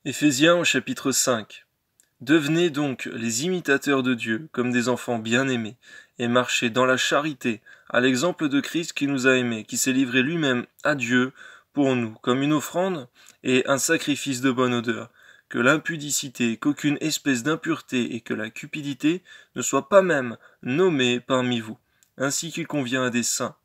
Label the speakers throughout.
Speaker 1: Éphésiens au chapitre 5. Devenez donc les imitateurs de Dieu, comme des enfants bien-aimés, et marchez dans la charité, à l'exemple de Christ qui nous a aimés, qui s'est livré lui-même à Dieu pour nous, comme une offrande et un sacrifice de bonne odeur. Que l'impudicité, qu'aucune espèce d'impureté et que la cupidité ne soient pas même nommées parmi vous, ainsi qu'il convient à des saints.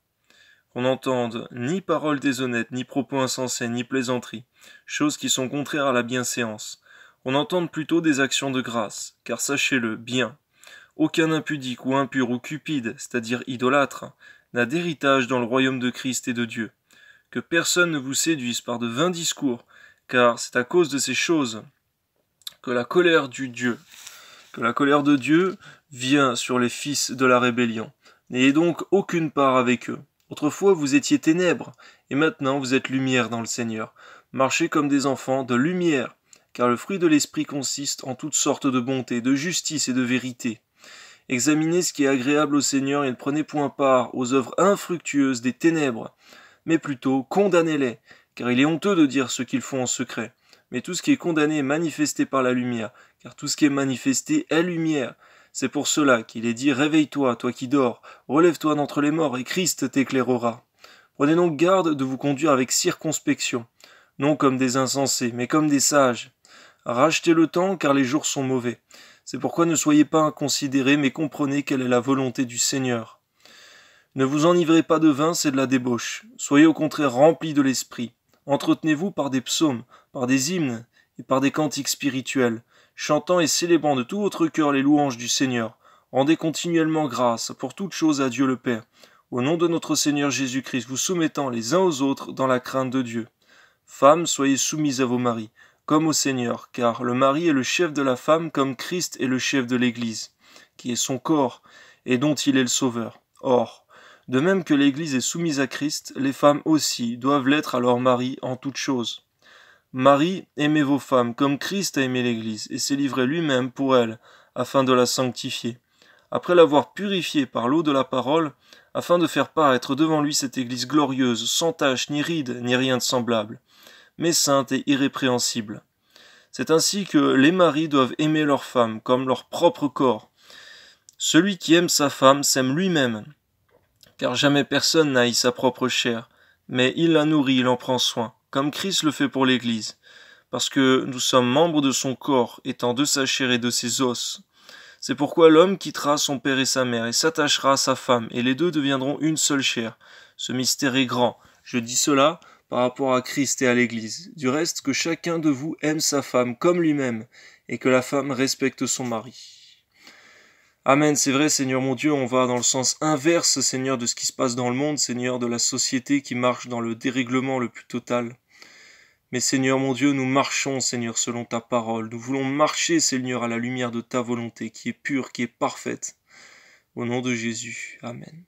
Speaker 1: Qu'on n'entende ni paroles déshonnêtes, ni propos insensés, ni plaisanteries, choses qui sont contraires à la bienséance. On entende plutôt des actions de grâce, car sachez-le bien, aucun impudique ou impur ou cupide, c'est-à-dire idolâtre, n'a d'héritage dans le royaume de Christ et de Dieu. Que personne ne vous séduise par de vains discours, car c'est à cause de ces choses que la colère de Dieu vient sur les fils de la rébellion. N'ayez donc aucune part avec eux. Autrefois vous étiez ténèbres, et maintenant vous êtes lumière dans le Seigneur. Marchez comme des enfants de lumière, car le fruit de l'Esprit consiste en toutes sortes de bonté, de justice et de vérité. Examinez ce qui est agréable au Seigneur et ne prenez point part aux œuvres infructueuses des ténèbres, mais plutôt condamnez-les, car il est honteux de dire ce qu'ils font en secret. Mais tout ce qui est condamné est manifesté par la lumière, car tout ce qui est manifesté est lumière. C'est pour cela qu'il est dit « Réveille-toi, toi qui dors, relève-toi d'entre les morts, et Christ t'éclairera. » Prenez donc garde de vous conduire avec circonspection, non comme des insensés, mais comme des sages. Rachetez le temps, car les jours sont mauvais. C'est pourquoi ne soyez pas inconsidérés, mais comprenez quelle est la volonté du Seigneur. Ne vous enivrez pas de vin, c'est de la débauche. Soyez au contraire remplis de l'esprit. Entretenez-vous par des psaumes, par des hymnes et par des cantiques spirituels, chantant et célébrant de tout votre cœur les louanges du Seigneur. Rendez continuellement grâce pour toutes choses à Dieu le Père, au nom de notre Seigneur Jésus-Christ, vous soumettant les uns aux autres dans la crainte de Dieu. Femmes, soyez soumises à vos maris, comme au Seigneur, car le mari est le chef de la femme comme Christ est le chef de l'Église, qui est son corps et dont il est le Sauveur. Or, de même que l'Église est soumise à Christ, les femmes aussi doivent l'être à leur mari en toutes choses. Marie, aimez vos femmes comme Christ a aimé l'Église et s'est livré lui-même pour elle, afin de la sanctifier, après l'avoir purifiée par l'eau de la parole, afin de faire paraître devant lui cette Église glorieuse, sans tache, ni ride, ni rien de semblable, mais sainte et irrépréhensible. C'est ainsi que les maris doivent aimer leurs femmes comme leur propre corps. Celui qui aime sa femme s'aime lui-même, car jamais personne n'haït sa propre chair, mais il la nourrit, il en prend soin, comme Christ le fait pour l'Église, parce que nous sommes membres de son corps, étant de sa chair et de ses os. C'est pourquoi l'homme quittera son père et sa mère, et s'attachera à sa femme, et les deux deviendront une seule chair. Ce mystère est grand. Je dis cela par rapport à Christ et à l'Église. Du reste, que chacun de vous aime sa femme comme lui-même, et que la femme respecte son mari. Amen, c'est vrai, Seigneur mon Dieu, on va dans le sens inverse, Seigneur, de ce qui se passe dans le monde, Seigneur, de la société qui marche dans le dérèglement le plus total. Mais Seigneur mon Dieu, nous marchons, Seigneur, selon ta parole. Nous voulons marcher, Seigneur, à la lumière de ta volonté, qui est pure, qui est parfaite. Au nom de Jésus. Amen.